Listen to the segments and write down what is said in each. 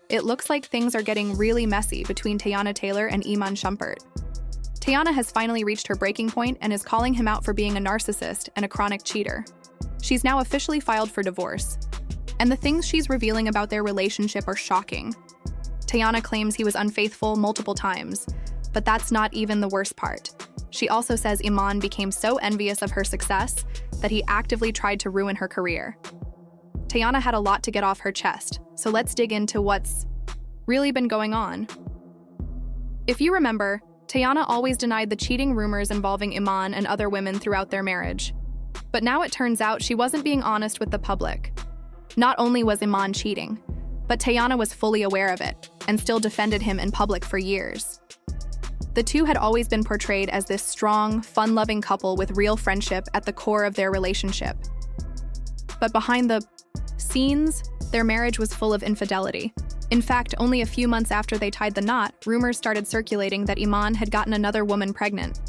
it looks like things are getting really messy between Teyana Taylor and Iman Shumpert. Teyana has finally reached her breaking point and is calling him out for being a narcissist and a chronic cheater. She's now officially filed for divorce. And the things she's revealing about their relationship are shocking. Teyana claims he was unfaithful multiple times, but that's not even the worst part. She also says Iman became so envious of her success that he actively tried to ruin her career. Teyana had a lot to get off her chest, so let's dig into what's really been going on. If you remember, Teyana always denied the cheating rumors involving Iman and other women throughout their marriage. But now it turns out she wasn't being honest with the public. Not only was Iman cheating, but Teyana was fully aware of it and still defended him in public for years. The two had always been portrayed as this strong, fun-loving couple with real friendship at the core of their relationship. But behind the scenes, their marriage was full of infidelity. In fact, only a few months after they tied the knot, rumors started circulating that Iman had gotten another woman pregnant.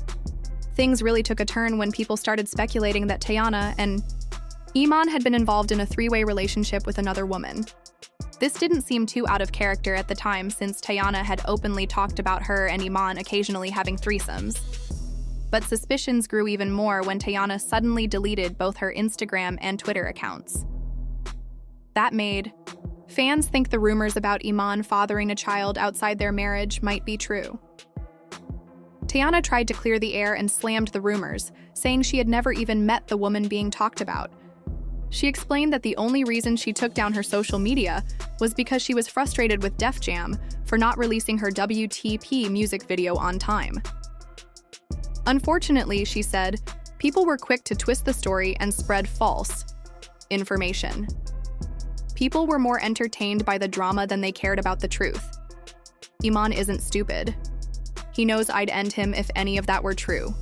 Things really took a turn when people started speculating that Teyana and Iman had been involved in a three-way relationship with another woman. This didn't seem too out of character at the time since Teyana had openly talked about her and Iman occasionally having threesomes. But suspicions grew even more when Teyana suddenly deleted both her Instagram and Twitter accounts. That made fans think the rumors about Iman fathering a child outside their marriage might be true. Teyana tried to clear the air and slammed the rumors, saying she had never even met the woman being talked about. She explained that the only reason she took down her social media was because she was frustrated with Def Jam for not releasing her WTP music video on time. Unfortunately, she said, people were quick to twist the story and spread false information. People were more entertained by the drama than they cared about the truth. Iman isn't stupid. He knows I'd end him if any of that were true.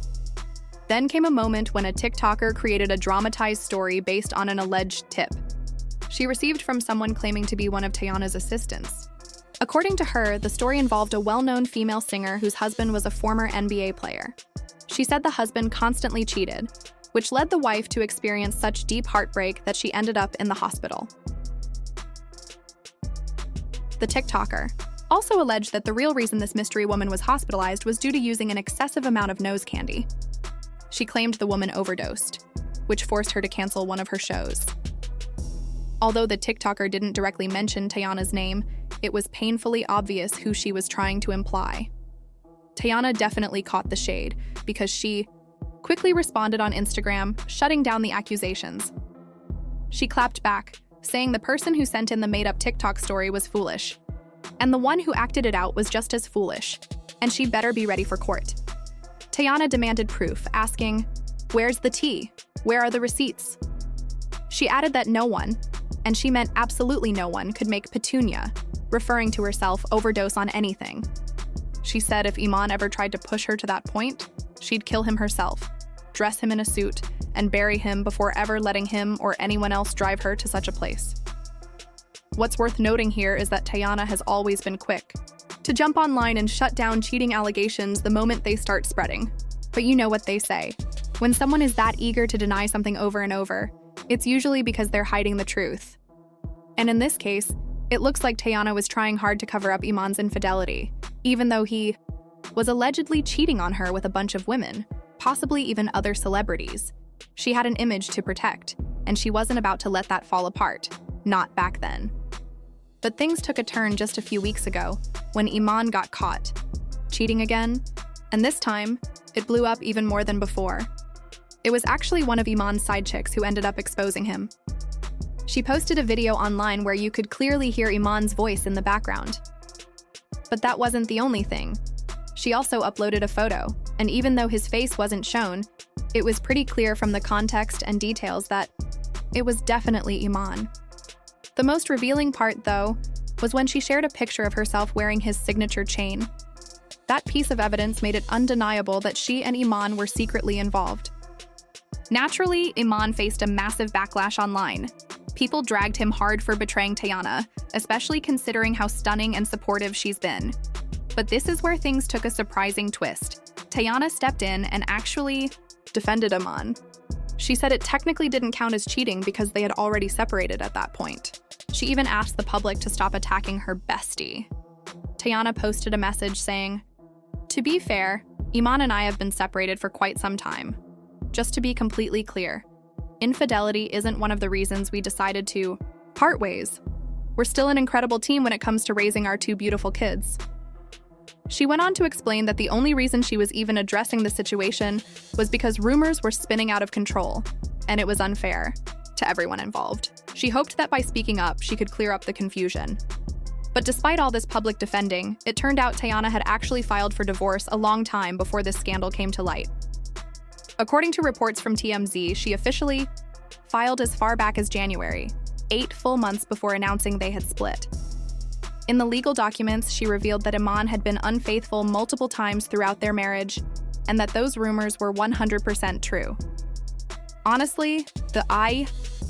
Then came a moment when a TikToker created a dramatized story based on an alleged tip she received from someone claiming to be one of Teyana's assistants. According to her, the story involved a well-known female singer whose husband was a former NBA player. She said the husband constantly cheated, which led the wife to experience such deep heartbreak that she ended up in the hospital. The TikToker also alleged that the real reason this mystery woman was hospitalized was due to using an excessive amount of nose candy. She claimed the woman overdosed, which forced her to cancel one of her shows. Although the TikToker didn't directly mention Teyana's name, it was painfully obvious who she was trying to imply. Teyana definitely caught the shade because she quickly responded on Instagram, shutting down the accusations. She clapped back, saying the person who sent in the made-up TikTok story was foolish, and the one who acted it out was just as foolish, and she'd better be ready for court. Teyana demanded proof, asking, "Where's the tea? Where are the receipts?" She added that no one, and she meant absolutely no one, could make Petunia, referring to herself, overdose on anything. She said if Iman ever tried to push her to that point, she'd kill him herself, dress him in a suit, and bury him before ever letting him or anyone else drive her to such a place. What's worth noting here is that Teyana has always been quick to jump online and shut down cheating allegations the moment they start spreading. But you know what they say. When someone is that eager to deny something over and over, it's usually because they're hiding the truth. And in this case, it looks like Teyana was trying hard to cover up Iman's infidelity, even though he was allegedly cheating on her with a bunch of women, possibly even other celebrities. She had an image to protect, and she wasn't about to let that fall apart, not back then. But things took a turn just a few weeks ago when Iman got caught cheating again, and this time, it blew up even more than before. It was actually one of Iman's side chicks who ended up exposing him. She posted a video online where you could clearly hear Iman's voice in the background. But that wasn't the only thing. She also uploaded a photo, and even though his face wasn't shown, it was pretty clear from the context and details that it was definitely Iman. The most revealing part, though, was when she shared a picture of herself wearing his signature chain. That piece of evidence made it undeniable that she and Iman were secretly involved. Naturally, Iman faced a massive backlash online. People dragged him hard for betraying Teyana, especially considering how stunning and supportive she's been. But this is where things took a surprising twist. Teyana stepped in and actually defended Iman. She said it technically didn't count as cheating because they had already separated at that point. She even asked the public to stop attacking her bestie. Teyana posted a message saying, "To be fair, Iman and I have been separated for quite some time. Just to be completely clear, infidelity isn't one of the reasons we decided to part ways. We're still an incredible team when it comes to raising our two beautiful kids." She went on to explain that the only reason she was even addressing the situation was because rumors were spinning out of control, and it was unfair to everyone involved. She hoped that by speaking up, she could clear up the confusion. But despite all this public defending, it turned out Teyana had actually filed for divorce a long time before this scandal came to light. According to reports from TMZ, she officially filed as far back as January, 8 full months before announcing they had split. In the legal documents, she revealed that Iman had been unfaithful multiple times throughout their marriage, and that those rumors were 100% true. Honestly, the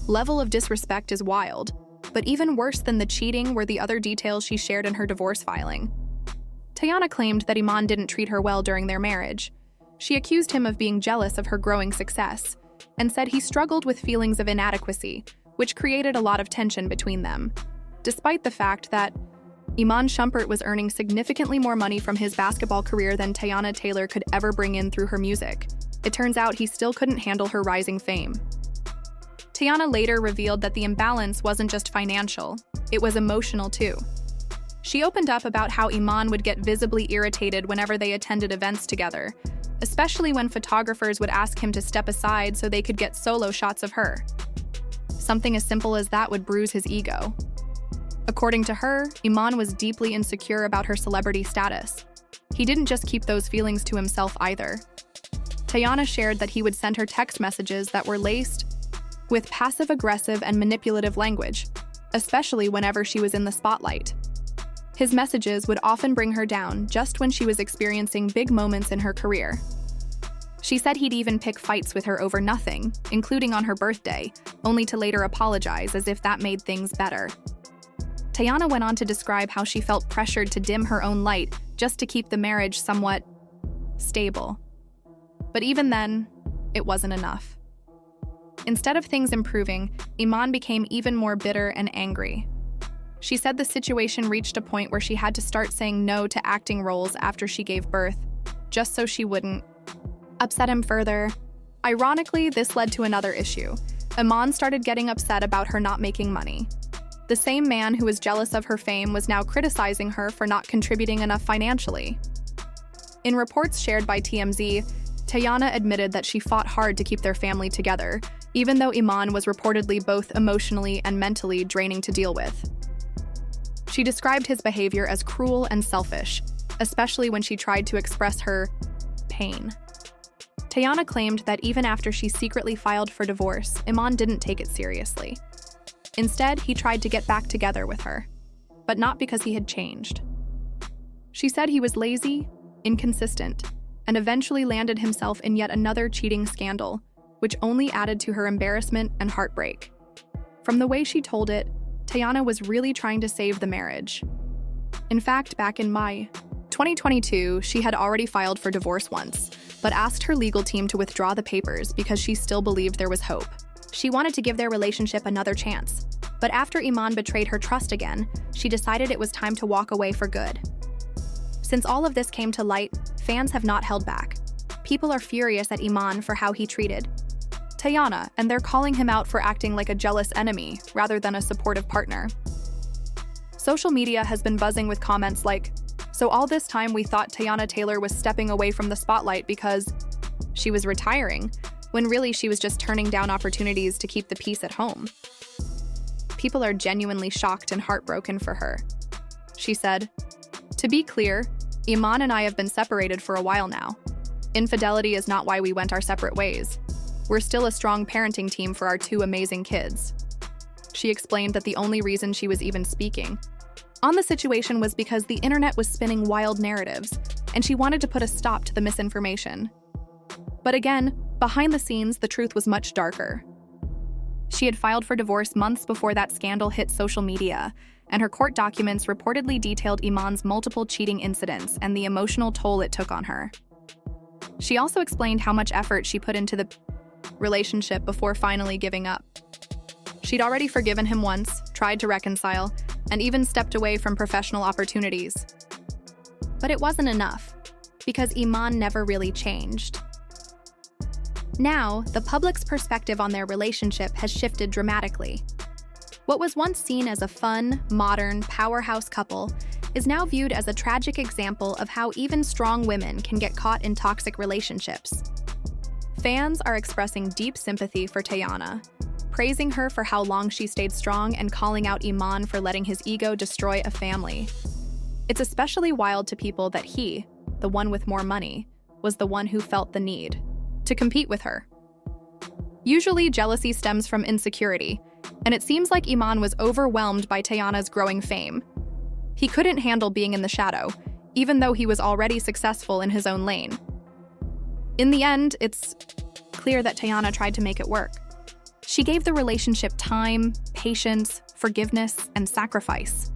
level of disrespect is wild, but even worse than the cheating were the other details she shared in her divorce filing. Teyana claimed that Iman didn't treat her well during their marriage. She accused him of being jealous of her growing success, and said he struggled with feelings of inadequacy, which created a lot of tension between them. Despite the fact that Iman Shumpert was earning significantly more money from his basketball career than Teyana Taylor could ever bring in through her music, it turns out he still couldn't handle her rising fame. Teyana later revealed that the imbalance wasn't just financial, it was emotional too. She opened up about how Iman would get visibly irritated whenever they attended events together, especially when photographers would ask him to step aside so they could get solo shots of her. Something as simple as that would bruise his ego. According to her, Iman was deeply insecure about her celebrity status. He didn't just keep those feelings to himself either. Teyana shared that he would send her text messages that were laced with passive-aggressive and manipulative language, especially whenever she was in the spotlight. His messages would often bring her down just when she was experiencing big moments in her career. She said he'd even pick fights with her over nothing, including on her birthday, only to later apologize as if that made things better. Teyana went on to describe how she felt pressured to dim her own light just to keep the marriage somewhat stable. But even then, it wasn't enough. Instead of things improving, Iman became even more bitter and angry. She said the situation reached a point where she had to start saying no to acting roles after she gave birth, just so she wouldn't upset him further. Ironically, this led to another issue. Iman started getting upset about her not making money. The same man who was jealous of her fame was now criticizing her for not contributing enough financially. In reports shared by TMZ, Teyana admitted that she fought hard to keep their family together, even though Iman was reportedly both emotionally and mentally draining to deal with. She described his behavior as cruel and selfish, especially when she tried to express her pain. Teyana claimed that even after she secretly filed for divorce, Iman didn't take it seriously. Instead, he tried to get back together with her, but not because he had changed. She said he was lazy, inconsistent, and eventually landed himself in yet another cheating scandal, which only added to her embarrassment and heartbreak. From the way she told it, Teyana was really trying to save the marriage. In fact, back in May 2022, she had already filed for divorce once, but asked her legal team to withdraw the papers because she still believed there was hope. She wanted to give their relationship another chance, but after Iman betrayed her trust again, she decided it was time to walk away for good. Since all of this came to light, fans have not held back. People are furious at Iman for how he treated Teyana, and they're calling him out for acting like a jealous enemy rather than a supportive partner. Social media has been buzzing with comments like, "So all this time we thought Teyana Taylor was stepping away from the spotlight because she was retiring, when really she was just turning down opportunities to keep the peace at home." People are genuinely shocked and heartbroken for her. She said, "To be clear, Iman and I have been separated for a while now. Infidelity is not why we went our separate ways. We're still a strong parenting team for our two amazing kids." She explained that the only reason she was even speaking on the situation was because the internet was spinning wild narratives, and she wanted to put a stop to the misinformation. But again, behind the scenes, the truth was much darker. She had filed for divorce months before that scandal hit social media, and her court documents reportedly detailed Iman's multiple cheating incidents and the emotional toll it took on her. She also explained how much effort she put into the relationship before finally giving up. She'd already forgiven him once, tried to reconcile, and even stepped away from professional opportunities. But it wasn't enough, because Iman never really changed. Now, the public's perspective on their relationship has shifted dramatically. What was once seen as a fun, modern, powerhouse couple is now viewed as a tragic example of how even strong women can get caught in toxic relationships. Fans are expressing deep sympathy for Teyana, praising her for how long she stayed strong and calling out Iman for letting his ego destroy a family. It's especially wild to people that he, the one with more money, was the one who felt the need to compete with her. Usually, jealousy stems from insecurity, and it seems like Iman was overwhelmed by Teyana's growing fame. He couldn't handle being in the shadow, even though he was already successful in his own lane. In the end, it's clear that Teyana tried to make it work. She gave the relationship time, patience, forgiveness, and sacrifice.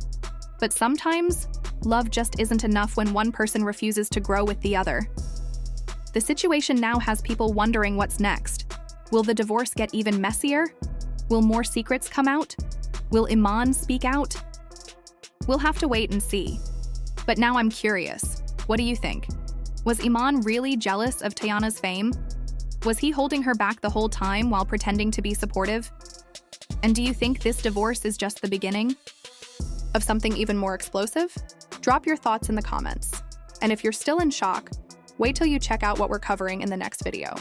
But sometimes, love just isn't enough when one person refuses to grow with the other. The situation now has people wondering what's next. Will the divorce get even messier? Will more secrets come out? Will Iman speak out? We'll have to wait and see. But now I'm curious. What do you think? Was Iman really jealous of Teyana's fame? Was he holding her back the whole time while pretending to be supportive? And do you think this divorce is just the beginning of something even more explosive? Drop your thoughts in the comments. And if you're still in shock, wait till you check out what we're covering in the next video.